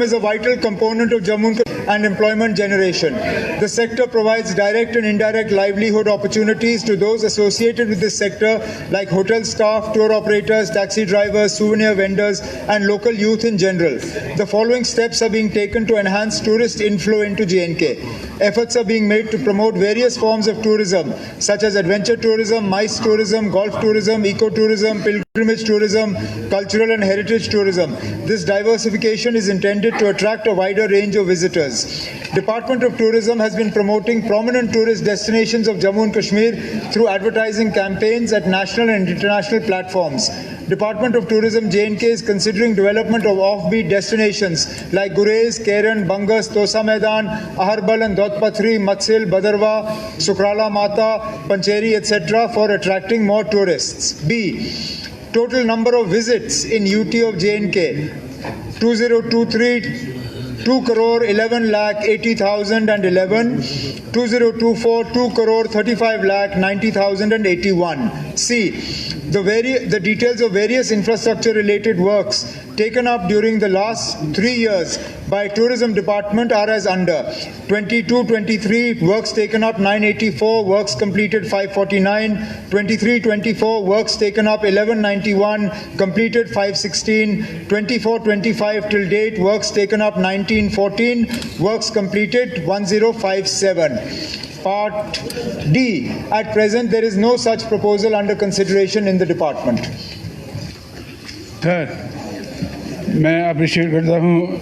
is a vital component of Jammu and employment generation. The sector provides direct and indirect livelihood opportunities to those associated with this sector like hotel staff, tour operators, taxi drivers, souvenir vendors and local youth in general. The following steps are being taken to enhance tourist inflow into J&K. Efforts are being made to promote various forms of tourism such as adventure tourism, MICE tourism, golf tourism, eco-tourism, pilgrimage tourism, cultural and heritage tourism. This diversification is intended to attract a wider range of visitors. Department of Tourism has been promoting prominent tourist destinations of Jammu and Kashmir through advertising campaigns at national and international platforms. Department of Tourism J&K is considering development of offbeat destinations like Gurez, Keran, Bangas, Tosa Maidan, Aharbal and Dodpatri, Matsil, Badarwa, Sukrala Mata, Pancheri, etc. for attracting more tourists. B. Total number of visits in UT of J&K 2023 2 crore 11 lakh 80,011, 2024 2 crore 35 lakh 90,081. C. The details of various infrastructure related works taken up during the last 3 years by Tourism Department are as under. 22-23 works taken up 984, works completed 549, 23-24 works taken up 1191, completed 516, 24-25 till date works taken up 1914, works completed 1057. Part D. At present, there is no such proposal under consideration in the department. Third, मैं appreciate करता हूँ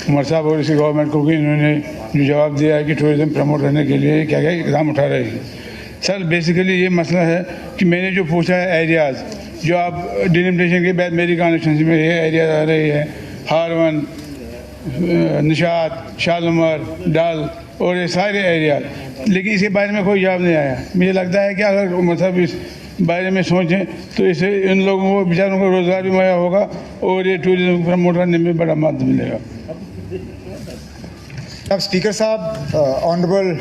उमर साहब और इसी government को कि इन्होंने जो जवाब दिया है कि टूरिज़्म प्रमोट करने के लिए क्या क्या इकदाम उठा रहे हैं। सर बेसिकली ये मसला है कि मैंने जो पूछा है एरियाज़ जो आप डिलिमिटेशन के बाद मेरी कॉन्स्टिट्यूंसी में ये एरियाज आ रही है हारवन, निशात, शालमर, डल और ये सारे एरियाज, लेकिन इसके बारे में कोई जवाब नहीं आया। मुझे लगता है कि अगर उमर साहब इस बारे में सोचें तो इससे इन लोगों को बेचारों को रोज़गार भी मुहैया होगा और ये टूरिज्म प्रमोट करने में बड़ा मदद मिलेगा। अब स्पीकर साहब, ऑनरेबल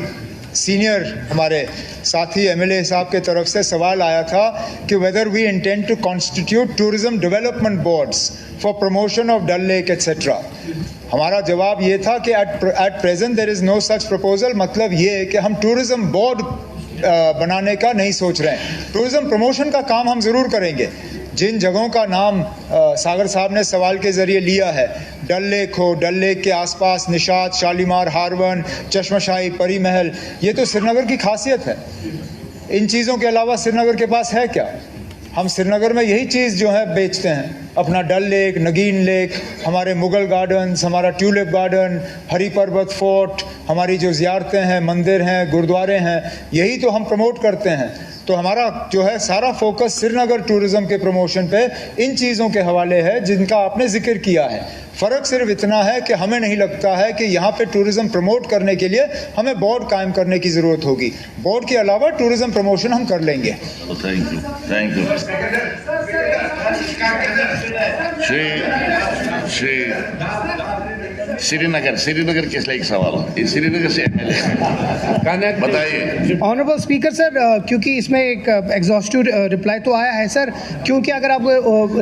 सीनियर हमारे साथी एमएलए साहब के तरफ से सवाल आया था कि whether we intend to constitute tourism development boards for promotion of Dal lake etcetera. हमारा जवाब ये था कि at present there is no such proposal. मतलब ये है कि हम टूरिज्म बोर्ड बनाने का नहीं सोच रहे हैं। टूरिज्म प्रमोशन का काम हम ज़रूर करेंगे। जिन जगहों का नाम सागर साहब ने सवाल के ज़रिए लिया है, डल लेक हो, डल लेक के आसपास निशात, शालीमार, हारवन, चश्मशाही, परी महल, ये तो श्रीनगर की खासियत है। इन चीज़ों के अलावा श्रीनगर के पास है क्या? हम श्रीनगर में यही चीज़ जो है बेचते हैं, अपना डल लेक, नगीन लेक, हमारे मुग़ल गार्डन्स, हमारा ट्यूलिप गार्डन, हरी पर्वत फोर्ट, हमारी जो ज़ियारतें हैं, मंदिर हैं, गुरुद्वारे हैं, यही तो हम प्रमोट करते हैं। तो हमारा जो है सारा फोकस श्रीनगर टूरिज़्म के प्रमोशन पे इन चीज़ों के हवाले है जिनका आपने जिक्र किया है। फ़र्क सिर्फ इतना है कि हमें नहीं लगता है कि यहाँ पे टूरिज़्म प्रमोट करने के लिए हमें बोर्ड कायम करने की ज़रूरत होगी। बोर्ड के अलावा टूरिज़्म प्रमोशन हम कर लेंगे। Thank you. श्रीनगर किस लायक सवाल है? श्रीनगर से एमएलए बताइए। ऑनरेबल स्पीकर सर, क्योंकि इसमें एक एग्जॉस्टिव रिप्लाई तो आया है सर, क्योंकि अगर आप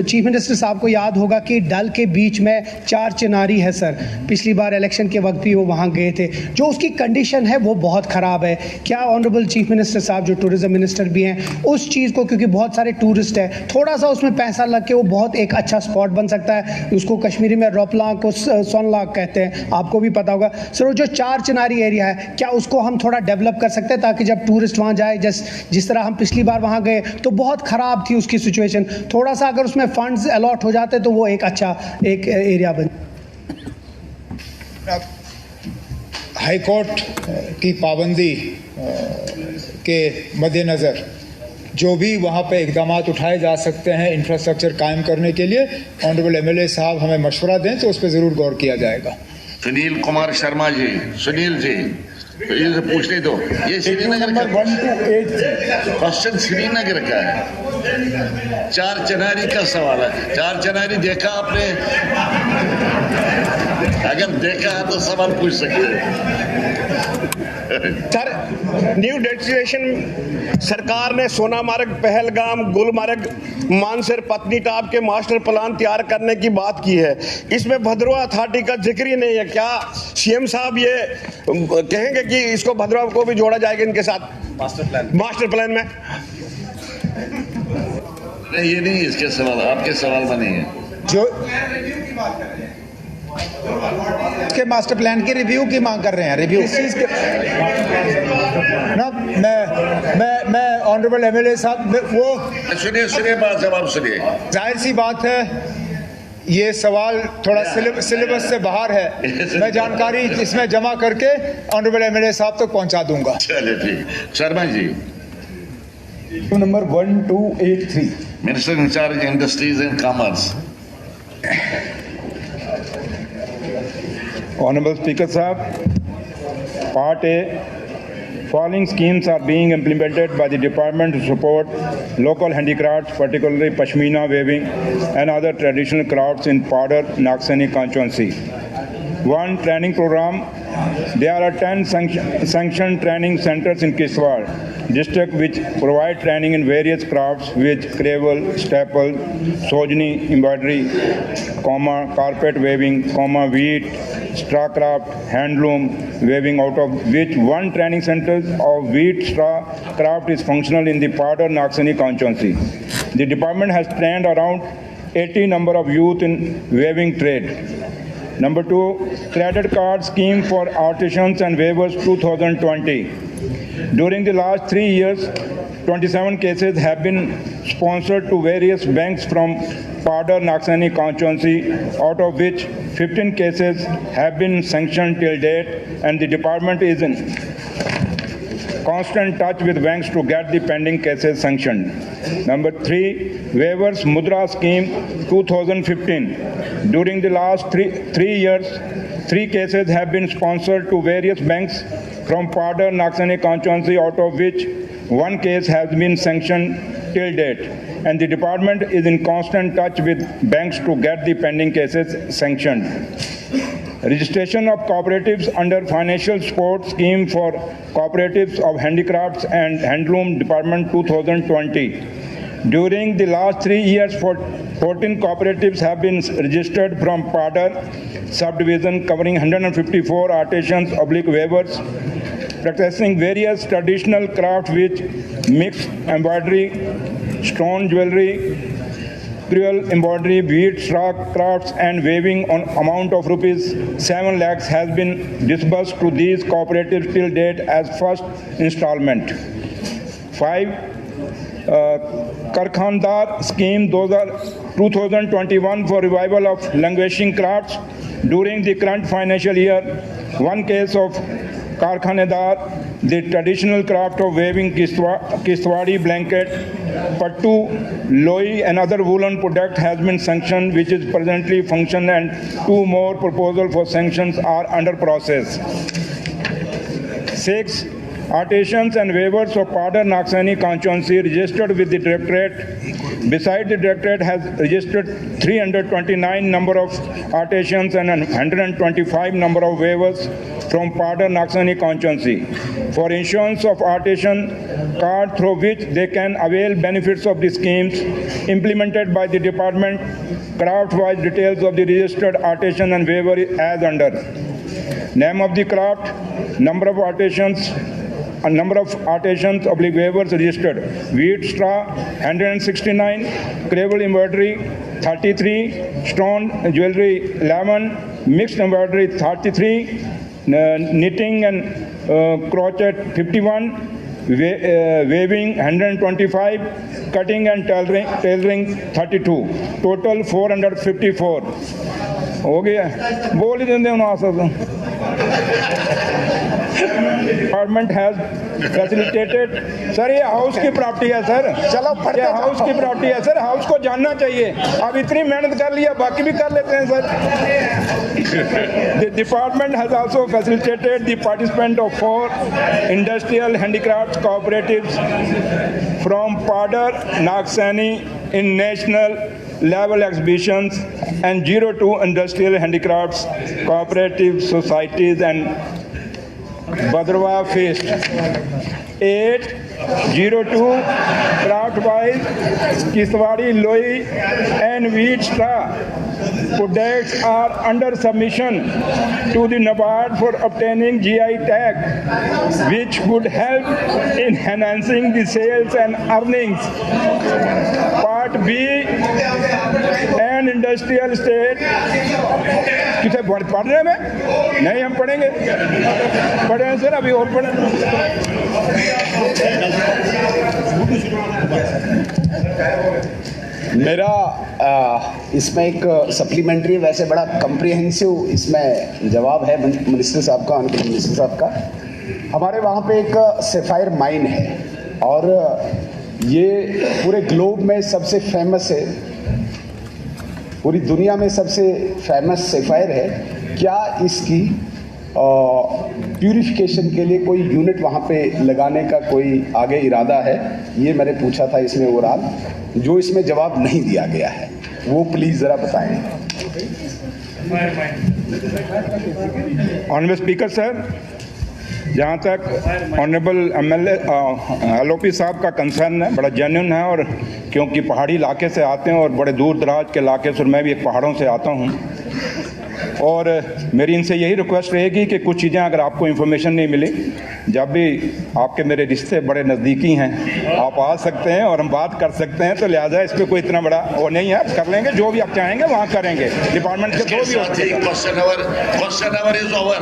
चीफ मिनिस्टर साहब को याद होगा कि डल के बीच में 4 चिनारी है सर, पिछली बार इलेक्शन के वक्त भी वो वहाँ गए थे, जो उसकी कंडीशन है वो बहुत ख़राब है। क्या ऑनरेबल चीफ मिनिस्टर साहब जो टूरिज़्म मिनिस्टर भी हैं उस चीज़ को, क्योंकि बहुत सारे टूरिस्ट हैं, थोड़ा सा उसमें पैसा लग के वो बहुत एक अच्छा स्पॉट बन सकता है। उसको कश्मीरी में रोपलाक को सोनलाक कहते हैं, आपको भी पता होगा सर। वो जो 4 चिनारी एरिया है, क्या उसको हम थोड़ा डेवलप कर सकते हैं ताकि जब टूरिस्ट वहाँ जाए, जिस तरह हम पिछली बार वहाँ गए तो बहुत ख़राब थी उसकी सिचुएशन, थोड़ा सा अगर उसमें फंड्स अलॉट हो जाते तो वो एक अच्छा एक एरिया बन। हाई कोर्ट की पाबंदी के मद्देनज़र जो भी वहाँ पे इक़दाम उठाए जा सकते हैं इंफ्रास्ट्रक्चर कायम करने के लिए, ऑनरेबल एमएलए साहब हमें मशवरा दें तो उस पर ज़रूर गौर किया जाएगा। सुनील कुमार शर्मा जी, सुनील जी इनसे पूछने दो, ये श्रीनगर का क्वेश्चन श्रीनगर का है। 4 चिनारी का सवाल है। 4 चिनारी देखा आपने? अगर देखा है तो सवाल पूछ सकते हैं। सर, न्यू डेस्टिनेशन सरकार ने सोनामार्ग, पहलगाम, गुलमर्ग, मानसर, पत्नीटॉप के मास्टर प्लान तैयार करने की बात की है। इसमें भद्रवाह अथॉरिटी का जिक्र ही नहीं है। क्या सीएम साहब ये कहेंगे कि इसको भद्रवाह को भी जोड़ा जाएगा इनके साथ मास्टर प्लान में? नहीं, ये नहीं इसके सवाल, आपके सवाल में नहीं है। जो के मास्टर प्लान की रिव्यू की मांग कर रहे हैं, रिव्यू इस चीज के ना मैं ऑनरेबल एमएलए साहब वो सुनिए बात, जवाब सुनिए। जाहिर सी बात है ये सवाल थोड़ा सिलेबस से बाहर है। मैं जानकारी इसमें जमा करके ऑनरेबल एमएलए साहब तक पहुंचा दूंगा। चलिए ठीक। Sharma ji, number 1283 minister in-charge industries and commerce. Honorable Speaker Sahab, Part A, following schemes are being implemented by the Department to support local handicrafts, particularly Pashmina weaving and other traditional crafts in Padar, Naxani constituency. 1. Training program. There are 10 sanctioned training centers in Kiswar district which provide training in various crafts which cravel, staple, sojni, embroidery, carpet weaving, wheat, straw craft, handloom weaving, out of which one training center of wheat straw craft is functional in the Padar Naxani constituency. The department has trained around 80 number of youth in weaving trade. Number 2, credit card scheme for artisans and weavers 2020. During the last 3 years, 27 cases have been sponsored to various banks from Padar Naxani constituency, out of which 15 cases have been sanctioned till date, and the department is in constant touch with banks to get the pending cases sanctioned. Number 3, waivers Mudra scheme 2015. During the last three years, 3 cases have been sponsored to various banks from Padar Naxani constituency, out of which 1 case has been sanctioned till date, and the department is in constant touch with banks to get the pending cases sanctioned. Registration of cooperatives under financial support scheme for cooperatives of handicrafts and handloom department 2020. During the last 3 years, 14 cooperatives have been registered from Padar subdivision, covering 154 artisans / weavers, practicing various traditional crafts which mix embroidery, stone jewelry, crewel embroidery, bead, straw crafts and weaving. On amount of rupees 7 lakhs has been disbursed to these cooperatives till date as first installment. 5. Karkhandar scheme 2021 for revival of languishing crafts. During the current financial year, 1 case of Karkhanedar, the traditional craft of weaving Kiswadi blanket, pattu, loi and other woolen product has been sanctioned, which is presently functional, and 2 more proposals for sanctions are under process. 6. Artisans and weavers of Padar Naxani constituency registered with the directorate. Besides, the directorate has registered 329 number of artisans and 125 number of weavers from Padar Naxani constituency for issuance of artisan card, through which they can avail benefits of the schemes implemented by the department. Craft-wise details of the registered artisan and weaver as under: name of the craft, number of artisans / weavers registered: wheat straw 169, cravel embroidery 33, stone jewelry 11, mixed embroidery 33, knitting and crochet 51, weaving 125, cutting and tailoring 32, total 454. हो गया, बोल ही देंगे उन्हें आसर। Department has facilitated, sir ये house की property है sir, चलो ये हाउस की प्रॉपर्टी है सर, हाउस को जानना चाहिए। अब इतनी मेहनत कर लिया, बाकी भी कर लेते हैं sir. The department has also facilitated the participation of 4 industrial handicrafts cooperatives from Padar Naxani in national level exhibitions and 02 industrial handicrafts cooperative societies and Bhadrava Fest. 802 Craftwise Kiswadi Loi and Wheat Straw products are under submission to the NABARD for obtaining GI tag, which would help in enhancing the sales and earnings. Part B, an industrial state. किसे पढ़ रहे हैं? मैं नहीं, हम पढ़ेंगे, पढ़े हैं सर, अभी और पढ़ें। मेरा इसमें एक सप्लीमेंट्री वैसे बड़ा कम्प्रिहेंसिव इसमें जवाब है मिनिस्टर साहब का, ऑनरेबल मिनिस्टर साहब का। हमारे वहाँ पे एक सेफायर माइन है और ये पूरे ग्लोब में सबसे फेमस है, पूरी दुनिया में सबसे फेमस सेफायर है। क्या इसकी प्यूरिफिकेशन के लिए कोई यूनिट वहाँ पे लगाने का कोई आगे इरादा है? ये मैंने पूछा था इसमें ओवरऑल, जो इसमें जवाब नहीं दिया गया है वो प्लीज़ ज़रा बताएं। ऑनरेबल स्पीकर सर, जहाँ तक ऑनरेबल MLA LOP साहब का कंसर्न है, बड़ा जेन्युइन है, और क्योंकि पहाड़ी इलाके से आते हैं और बड़े दूर दराज के इलाके से, और मैं भी एक पहाड़ों से आता हूँ, और मेरी इनसे यही रिक्वेस्ट रहेगी कि कुछ चीज़ें अगर आपको इन्फॉर्मेशन नहीं मिली, जब भी आपके मेरे रिश्ते बड़े नज़दीकी हैं, आप आ सकते हैं और हम बात कर सकते हैं, तो लिहाजा इस पर कोई इतना बड़ा वो नहीं है, कर लेंगे, जो भी आप चाहेंगे वहाँ करेंगे। डिपार्टमेंट के जो भी question our is over.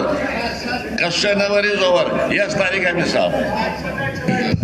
Yes, Tariq Ahmed साहब।